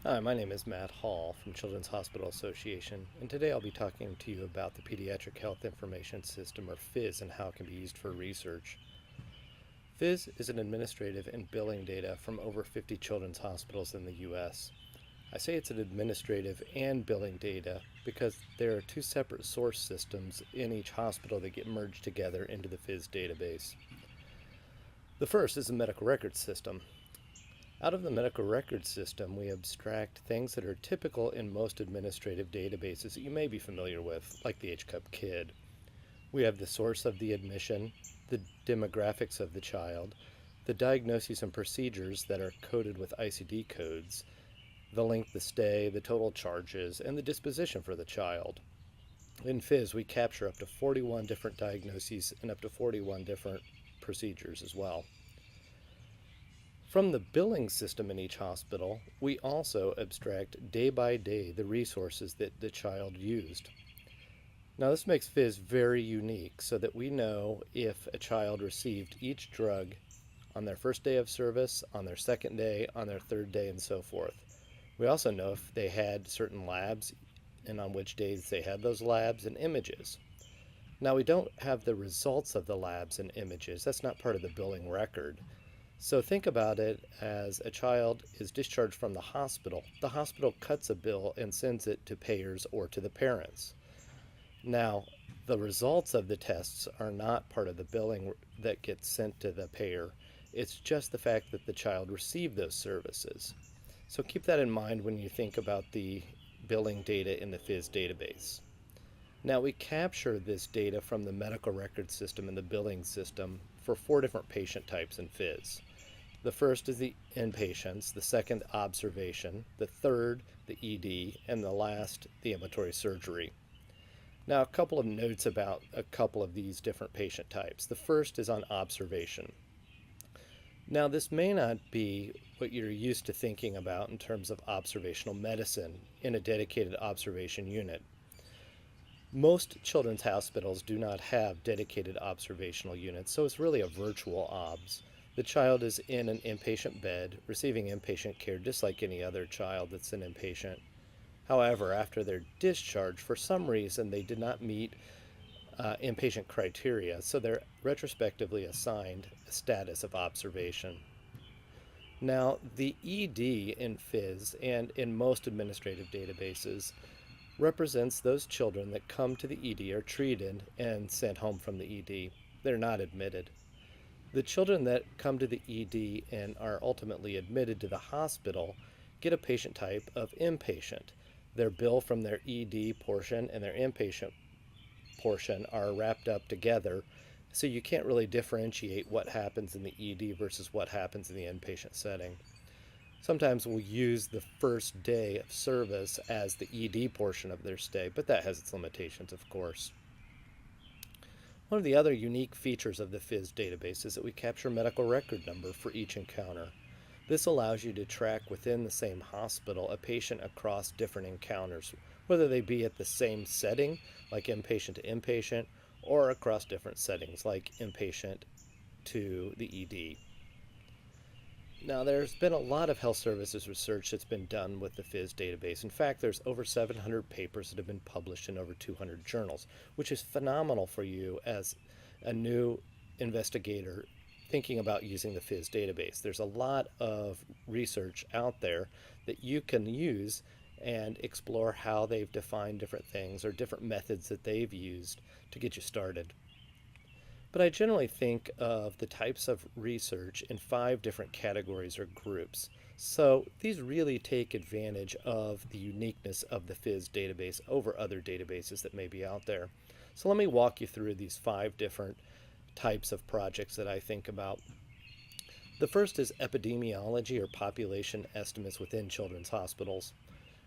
Hi, my name is Matt Hall from Children's Hospital Association, and today I'll be talking to you about the Pediatric Health Information System, or PHIS, and how it can be used for research. PHIS is an administrative and billing data from over 50 children's hospitals in the U.S. I say it's an administrative and billing data because there are two separate source systems in each hospital that get merged together into the PHIS database. The first is the medical records system. Out of the medical records system, we abstract things that are typical in most administrative databases that you may be familiar with, like the HCUP kid. We have the source of the admission, the demographics of the child, the diagnoses and procedures that are coded with ICD codes, the length of stay, the total charges, and the disposition for the child. In PHIS, we capture up to 41 different diagnoses and up to 41 different procedures as well. From the billing system in each hospital, we also abstract day by day the resources that the child used. Now, this makes PHIS very unique so that we know if a child received each drug on their first day of service, on their second day, on their third day, and so forth. We also know if they had certain labs and on which days they had those labs and images. Now, we don't have the results of the labs and images. That's not part of the billing record. So think about it as a child is discharged from the hospital. The hospital cuts a bill and sends it to payers or to the parents. Now, the results of the tests are not part of the billing that gets sent to the payer. It's just the fact that the child received those services. So keep that in mind when you think about the billing data in the PHIS database. Now, we capture this data from the medical record system and the billing system for 4 different patient types in PHIS. The first is the inpatients, the second, observation, the third, the ED, and the last, the ambulatory surgery. Now, a couple of notes about a couple of these different patient types. The first is on observation. Now, this may not be what you're used to thinking about in terms of observational medicine in a dedicated observation unit. Most children's hospitals do not have dedicated observational units, so it's really a virtual OBS. The child is in an inpatient bed, receiving inpatient care just like any other child that's an inpatient. However, after their discharge, for some reason, they did not meet inpatient criteria, so they're retrospectively assigned a status of observation. Now, the ED in PHIS and in most administrative databases represents those children that come to the ED, are treated, and sent home from the ED. They're not admitted. The children that come to the ED and are ultimately admitted to the hospital get a patient type of inpatient. Their bill from their ED portion and their inpatient portion are wrapped up together, so you can't really differentiate what happens in the ED versus what happens in the inpatient setting. Sometimes we'll use the first day of service as the ED portion of their stay, but that has its limitations, of course. One of the other unique features of the PHIS database is that we capture medical record number for each encounter. This allows you to track within the same hospital a patient across different encounters, whether they be at the same setting, like inpatient to inpatient, or across different settings, like inpatient to the ED. Now, there's been a lot of health services research that's been done with the PHIS database. In fact, there's over 700 papers that have been published in over 200 journals, which is phenomenal for you as a new investigator thinking about using the PHIS database. There's a lot of research out there that you can use and explore how they've defined different things or different methods that they've used to get you started. But I generally think of the types of research in 5 different categories or groups. So these really take advantage of the uniqueness of the PHIS database over other databases that may be out there. So let me walk you through these 5 different types of projects that I think about. The first is epidemiology or population estimates within children's hospitals.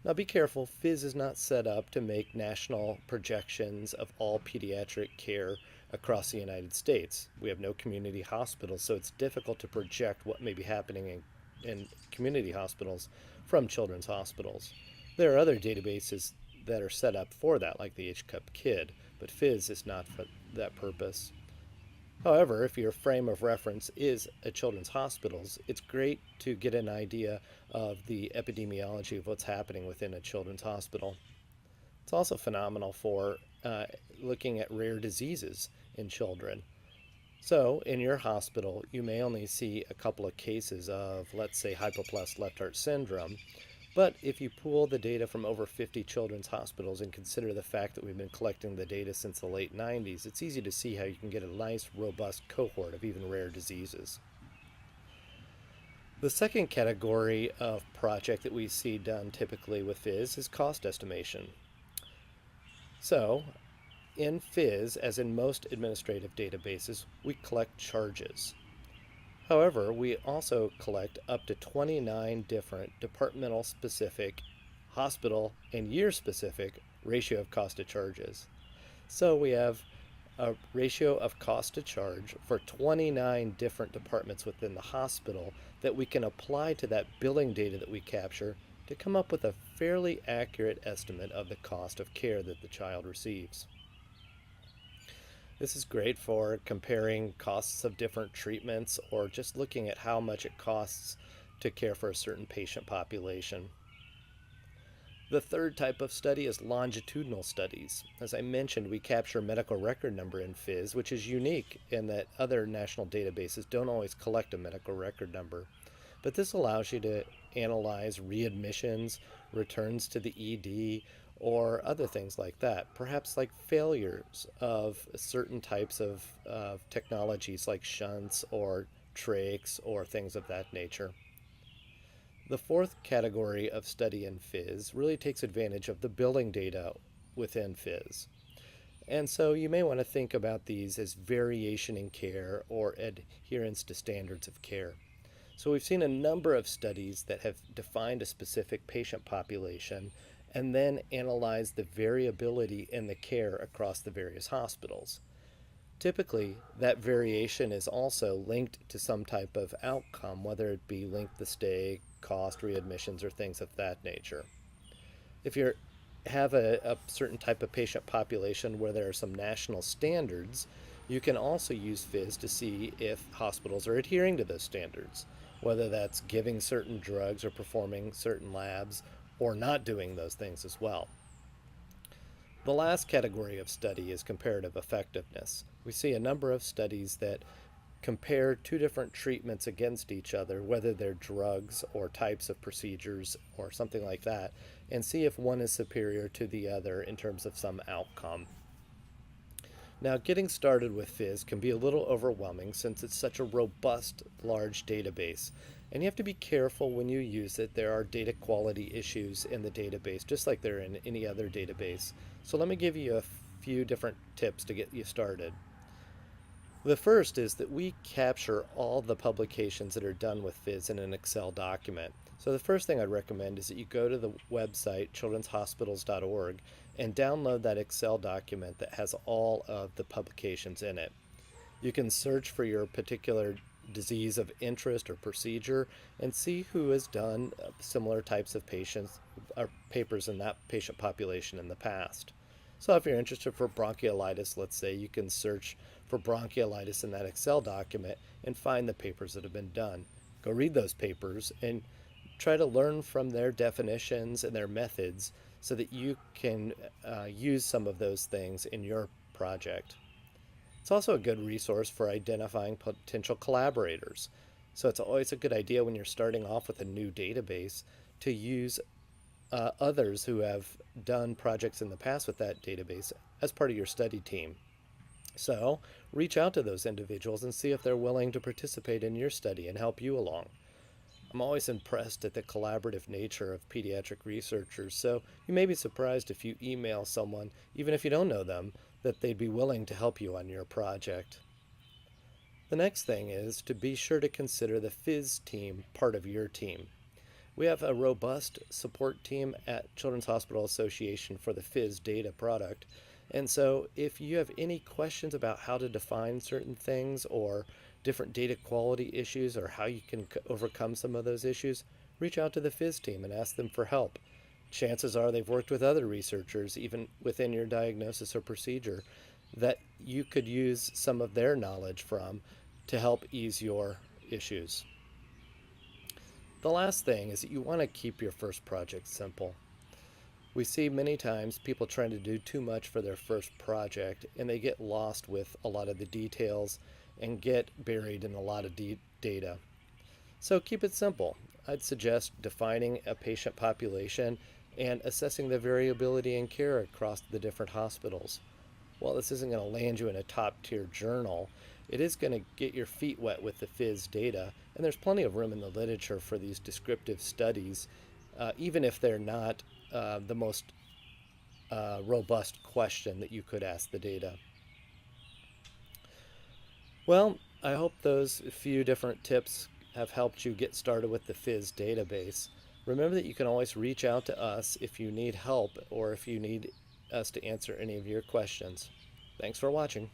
Now be careful, PHIS is not set up to make national projections of all pediatric care across the United States. We have no community hospitals, so it's difficult to project what may be happening in community hospitals from children's hospitals. There are other databases that are set up for that, like the HCUP kid, but PHIS is not for that purpose. However, if your frame of reference is at children's hospitals, it's great to get an idea of the epidemiology of what's happening within a children's hospital. It's also phenomenal for looking at rare diseases in children. So, in your hospital, you may only see a couple of cases of, let's say, hypoplast left heart syndrome. But if you pool the data from over 50 children's hospitals and consider the fact that we've been collecting the data since the late 90s, it's easy to see how you can get a nice, robust cohort of even rare diseases. The second category of project that we see done typically with PHIS is cost estimation. So, in PHIS, as in most administrative databases, we collect charges. However, we also collect up to 29 different departmental specific, hospital, and year specific ratio of cost to charges. So we have a ratio of cost to charge for 29 different departments within the hospital that we can apply to that billing data that we capture to come up with a fairly accurate estimate of the cost of care that the child receives. This is great for comparing costs of different treatments or just looking at how much it costs to care for a certain patient population. The third type of study is longitudinal studies. As I mentioned, we capture medical record number in PHIS, which is unique in that other national databases don't always collect a medical record number. But this allows you to analyze readmissions, returns to the ED, or other things like that. Perhaps like failures of certain types of technologies like shunts or trachs or things of that nature. The fourth category of study in PHIS really takes advantage of the billing data within PHIS. And so you may want to think about these as variation in care or adherence to standards of care. So we've seen a number of studies that have defined a specific patient population and then analyzed the variability in the care across the various hospitals. Typically, that variation is also linked to some type of outcome, whether it be linked to stay, cost, readmissions, or things of that nature. If you have a certain type of patient population where there are some national standards, you can also use PHIS to see if hospitals are adhering to those standards, whether that's giving certain drugs or performing certain labs or not doing those things as well. The last category of study is comparative effectiveness. We see a number of studies that compare two different treatments against each other, whether they're drugs or types of procedures or something like that, and see if one is superior to the other in terms of some outcome. Now, getting started with PHIS can be a little overwhelming since it's such a robust, large database. And you have to be careful when you use it. There are data quality issues in the database, just like there are in any other database. So let me give you a few different tips to get you started. The first is that we capture all the publications that are done with PHIS in an Excel document. So the first thing I'd recommend is that you go to the website childrenshospitals.org and download that Excel document that has all of the publications in it. You can search for your particular disease of interest or procedure and see who has done similar types of patients or papers in that patient population in the past. So if you're interested for bronchiolitis, let's say, you can search for bronchiolitis in that Excel document and find the papers that have been done. Go read those papers and try to learn from their definitions and their methods so that you can use some of those things in your project. It's also a good resource for identifying potential collaborators. So it's always a good idea when you're starting off with a new database to use others who have done projects in the past with that database as part of your study team. So reach out to those individuals and see if they're willing to participate in your study and help you along. I'm always impressed at the collaborative nature of pediatric researchers, so you may be surprised if you email someone, even if you don't know them, that they'd be willing to help you on your project. The next thing is to be sure to consider the PHIS team part of your team. We have a robust support team at Children's Hospital Association for the PHIS data product, and so if you have any questions about how to define certain things or different data quality issues or how you can overcome some of those issues, reach out to the PHIS team and ask them for help. Chances are they've worked with other researchers, even within your diagnosis or procedure, that you could use some of their knowledge from to help ease your issues. The last thing is that you want to keep your first project simple. We see many times people trying to do too much for their first project and they get lost with a lot of the details and get buried in a lot of data. So keep it simple. I'd suggest defining a patient population and assessing the variability in care across the different hospitals. While this isn't going to land you in a top tier journal, it is going to get your feet wet with the PHIS data, and there's plenty of room in the literature for these descriptive studies, even if they're not the most robust question that you could ask the data. Well, I hope those few different tips have helped you get started with the PHIS database. Remember that you can always reach out to us if you need help or if you need us to answer any of your questions. Thanks for watching.